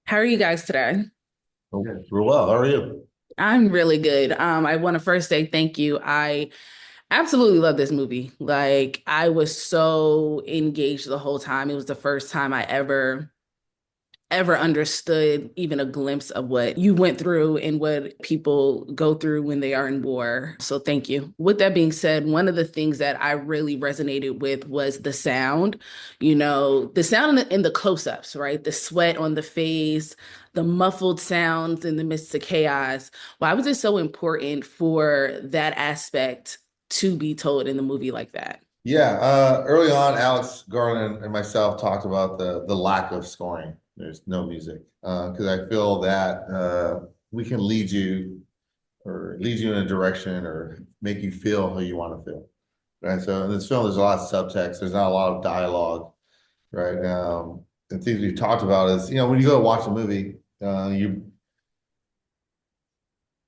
How are you guys today? Okay, real well. How are you? I'm really good. I want to first say thank you. I absolutely love this movie. Like, I was so engaged the whole time. It was the first time I ever understood even a glimpse of what you went through and what people go through when they are in war. So thank you. With that being said, one of the things that I really resonated with was the sound. The sound in the close-ups, right? The sweat on the face, the muffled sounds in the midst of chaos. Why was it so important for that aspect to be told in the movie like that? Yeah, early on, Alex Garland and myself talked about the lack of scoring. There's no music because I feel that we can lead you in a direction or make you feel how you want to feel. Right. So in this film, there's a lot of subtext. There's not a lot of dialogue. Right. And things we've talked about is when you go watch a movie,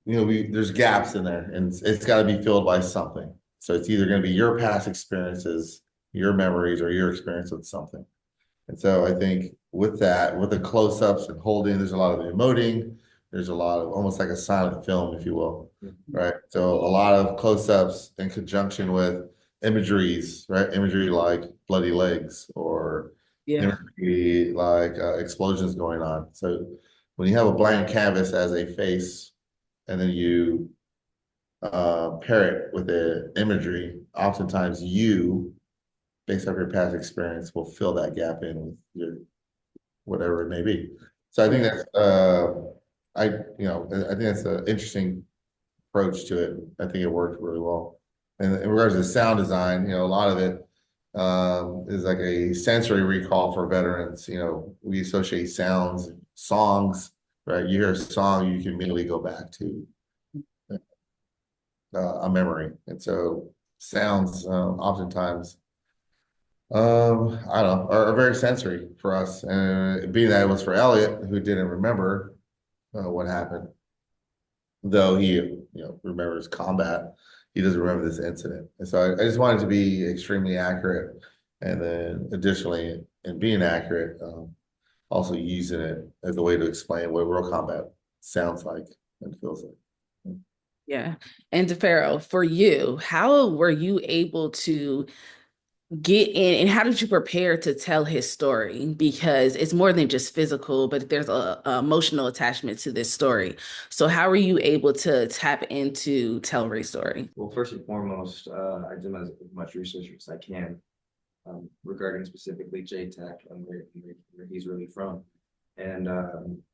there's gaps in there and it's got to be filled by something. So it's either going to be your past experiences, your memories, or your experience with something. And so I think with that, with the close-ups and holding, there's a lot of emoting. There's a lot of almost like a silent film, if you will, right? So a lot of close-ups in conjunction with imageries, right? Imagery like bloody legs or Yeah. imagery like explosions going on. So when you have a blank canvas as a face and then you pair it with the imagery, oftentimes you, based on your past experience, will fill that gap in with your whatever it may be. So I think Yeah. that's I think that's an interesting approach to it. I think it worked really well. And in regards to the sound design, a lot of it is like a sensory recall for veterans. We associate sounds, songs, right? You hear a song, you can immediately go back to a memory. And so sounds oftentimes, I don't know, are very sensory for us. And being that it was for Elliot, who didn't remember what happened, though he, remembers combat, he doesn't remember this incident. And so I just wanted to be extremely accurate. And then additionally, in being accurate, also using it as a way to explain what real combat sounds like and feels like. Yeah. And D'Pharaoh, for you, how were you able to get in and how did you prepare to tell his story? Because it's more than just physical, but there's a emotional attachment to this story. So how are you able to tap into tell Ray's story? Well, first and foremost, I did as much research as I can regarding specifically JTAC and where he's really from. And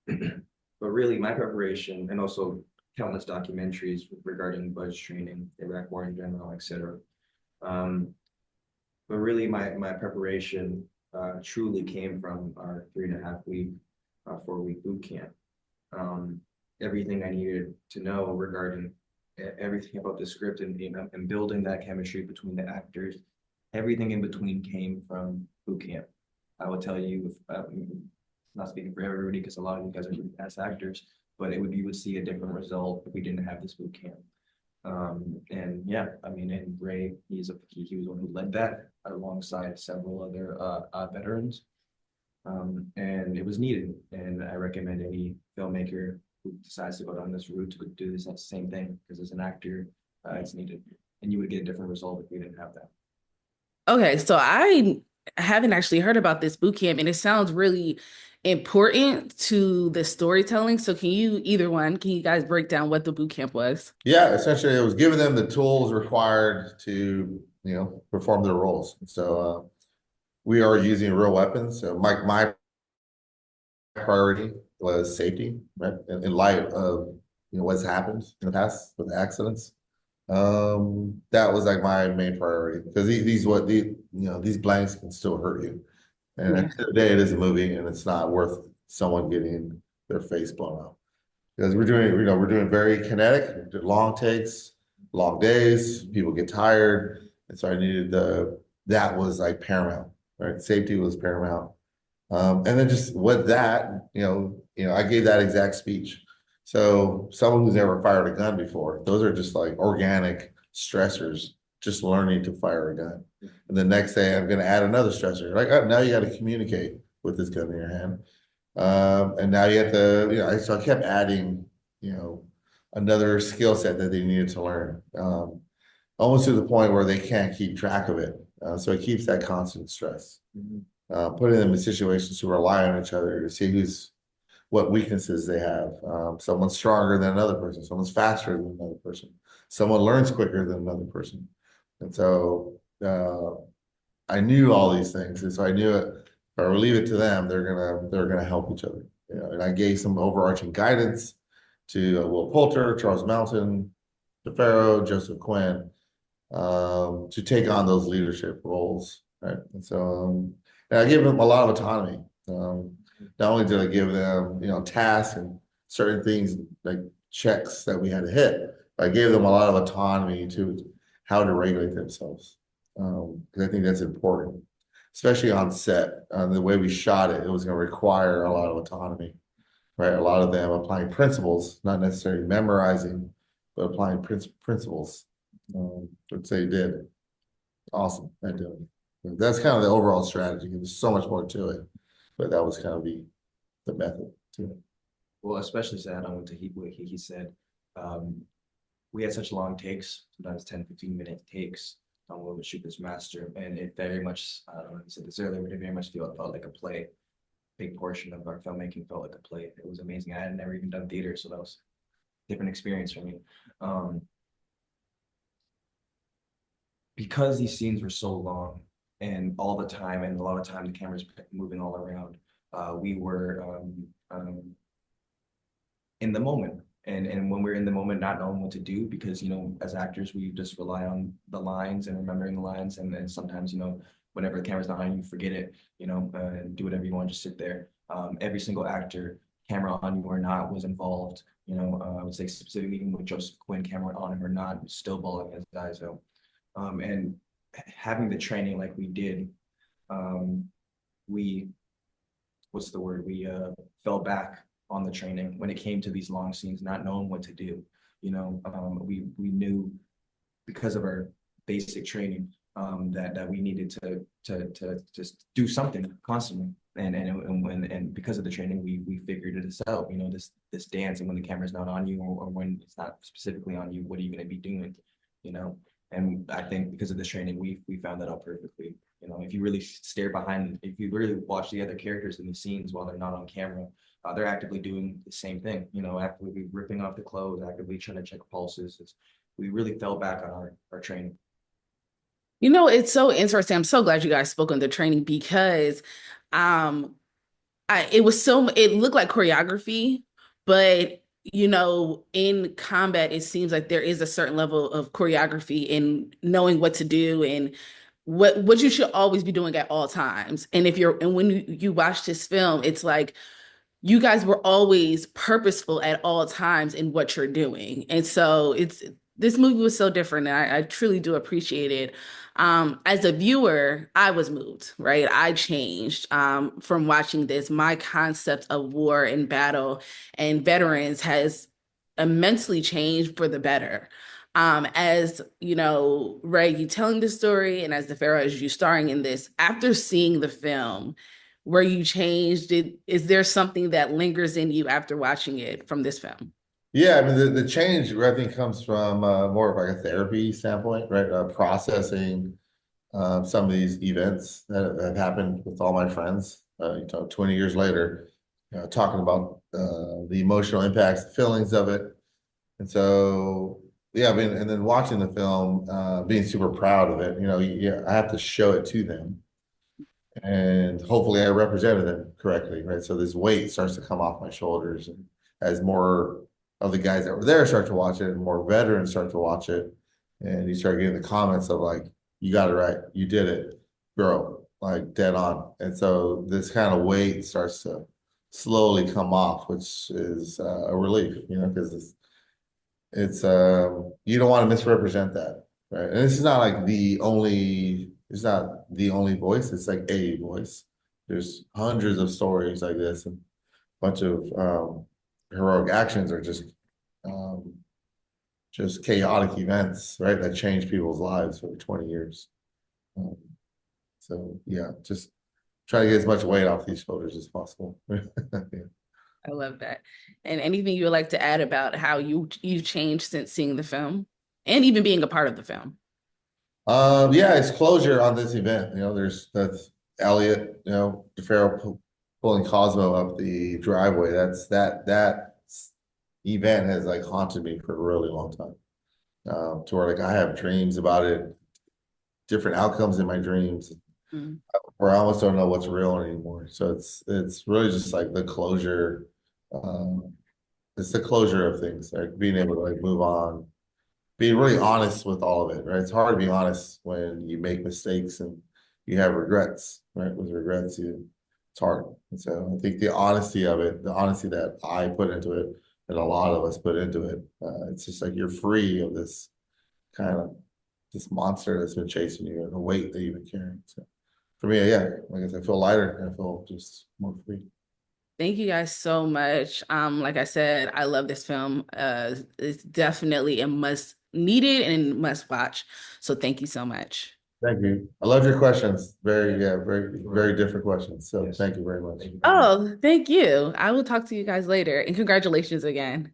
but really my preparation and also countless documentaries regarding budget training, Iraq War in general, etc. Um, but really my preparation truly came from our 3.5 week, 4 week boot camp. Um, Everything I needed to know regarding everything about the script and building that chemistry between the actors, everything in between came from boot camp. I will tell you, if, not speaking for everybody, because a lot of you guys are really fast actors, but you would see a different result if we didn't have this boot camp. And yeah, I mean, and Ray, he was the one who led that alongside several other veterans. And it was needed. And I recommend any filmmaker who decides to go down this route to do this same thing because as an actor, it's needed. And you would get a different result if you didn't have that. Okay, so I haven't actually heard about this boot camp, and it sounds really important to the storytelling. So can you guys break down what the boot camp was? Yeah, essentially, it was giving them the tools required to, perform their roles. So we are using real weapons. So my priority was safety, right? In light of what's happened in the past with accidents. That was like my main priority because these blanks can still hurt you. And at Yeah. the end of the day, it is a movie, and it's not worth someone getting their face blown off because we're doing very kinetic, long takes, long days. People get tired, and so I needed that was like paramount, right? Safety was paramount, and then just with that, I gave that exact speech. So someone who's never fired a gun before, those are just like organic stressors, just learning to fire a gun. And the next day, I'm going to add another stressor. Like, oh, now you got to communicate with this gun in your hand. And now you have to, so I kept adding, another skill set that they needed to learn, almost to the point where they can't keep track of it. So it keeps that constant stress, putting them in situations to rely on each other to see what weaknesses they have. Someone's stronger than another person. Someone's faster than another person. Someone learns quicker than another person. And so I knew all these things, and so I knew it. If I leave it to them, they're gonna help each other. And I gave some overarching guidance to Will Poulter, Charles Melton, D'Pharaoh, Joseph Quinn, to take on those leadership roles, right? And I gave them a lot of autonomy. Not only did I give them, tasks and certain things like checks that we had to hit, but I gave them a lot of autonomy to how to regulate themselves. Because I think that's important, especially on set. The way we shot it, it was going to require a lot of autonomy, right? A lot of them applying principles, not necessarily memorizing, but applying principles, which they did. Awesome at doing. That's kind of the overall strategy. There's so much more to it, but that was kind of the method to it. Well, especially to add on to what he said, we had such long takes, sometimes 10-15 minute takes on when we would shoot this master. And it very much, I don't know, I said this earlier, but it very much felt like a play. Big portion of our filmmaking felt like a play. It was amazing. I had never even done theater, so that was a different experience for me. Because these scenes were so long and all the time, and a lot of time the camera's moving all around, we were in the moment. And when we're in the moment, not knowing what to do, because, as actors, we just rely on the lines and remembering the lines. And then sometimes, whenever the camera's not on, you forget it, and do whatever you want, just sit there. Every single actor, camera on you or not, was involved. I would say specifically even with Joseph Quinn, camera on him or not, still bawling his eyes out. And having the training like we did, we, what's the word? We fell back on the training when it came to these long scenes, not knowing what to do. We knew, because of our basic training, that we needed to just do something constantly. And because of the training, we figured this out. This dance, and when the camera's not on you, or when it's not specifically on you, what are you going to be doing? And I think because of this training, we found that out perfectly. If you really stare behind, if you really watch the other characters in the scenes while they're not on camera, they're actively doing the same thing. Actively ripping off the clothes, actively trying to check pulses. We really fell back on our training. It's so interesting. I'm so glad you guys spoke on the training because um it looked like choreography, but in combat, it seems like there is a certain level of choreography in knowing what to do and what you should always be doing at all times. And when you watch this film, it's like you guys were always purposeful at all times in what you're doing. And so this movie was so different, and I truly do appreciate it. As a viewer, I was moved, right? I changed from watching this. My concept of war and battle and veterans has immensely changed for the better. As Ray, you telling the story, and as D'Pharaoh, as you starring in this, after seeing the film, were you changed? Is there something that lingers in you after watching it from this film? Yeah, I mean the change I think comes from more of like a therapy standpoint, right? Processing some of these events that have happened with all my friends. 20 years later, talking about the emotional impacts, the feelings of it, and so yeah, I mean, and then watching the film, being super proud of it. Yeah, I have to show it to them, and hopefully I represented them correctly, right? So this weight starts to come off my shoulders, and as more of the guys that were there start to watch it, and more veterans start to watch it, and you start getting the comments of like, "You got it right, you did it, bro," like dead on. And so this kind of weight starts to slowly come off, which is a relief, because it's you don't want to misrepresent that, right? And this is not like the only it's not the only voice, it's like a voice. There's hundreds of stories like this, and a bunch of heroic actions are just chaotic events, right, that change people's lives for 20 years. um, so yeah, just try to get as much weight off these shoulders as possible. Yeah. I love that. And anything you would like to add about how you changed since seeing the film and even being a part of the film? Yeah, it's closure on this event. There's that's Elliot, D'Pharaoh pulling Cosmo up the driveway. That event has like haunted me for a really long time. To where like I have dreams about it, different outcomes in my dreams, Mm. where I almost don't know what's real anymore. So it's really just like the closure. Um, it's the closure of things, like being able to like move on, being really honest with all of it, right? It's hard to be honest when you make mistakes and you have regrets, right? With regrets, it's hard. And so I think the honesty of it, the honesty that I put into it, and a lot of us put into it, it's just like you're free of this kind of this monster that's been chasing you and the weight that you've been carrying. So for me, yeah, like I said, I feel lighter. I feel just more free. Thank you guys so much. Like I said, I love this film. It's definitely a must needed and must watch. So thank you so much. Thank you. I love your questions. Very different questions. So Yes. thank you very much. Thank you very much. Oh, thank you. I will talk to you guys later and congratulations again.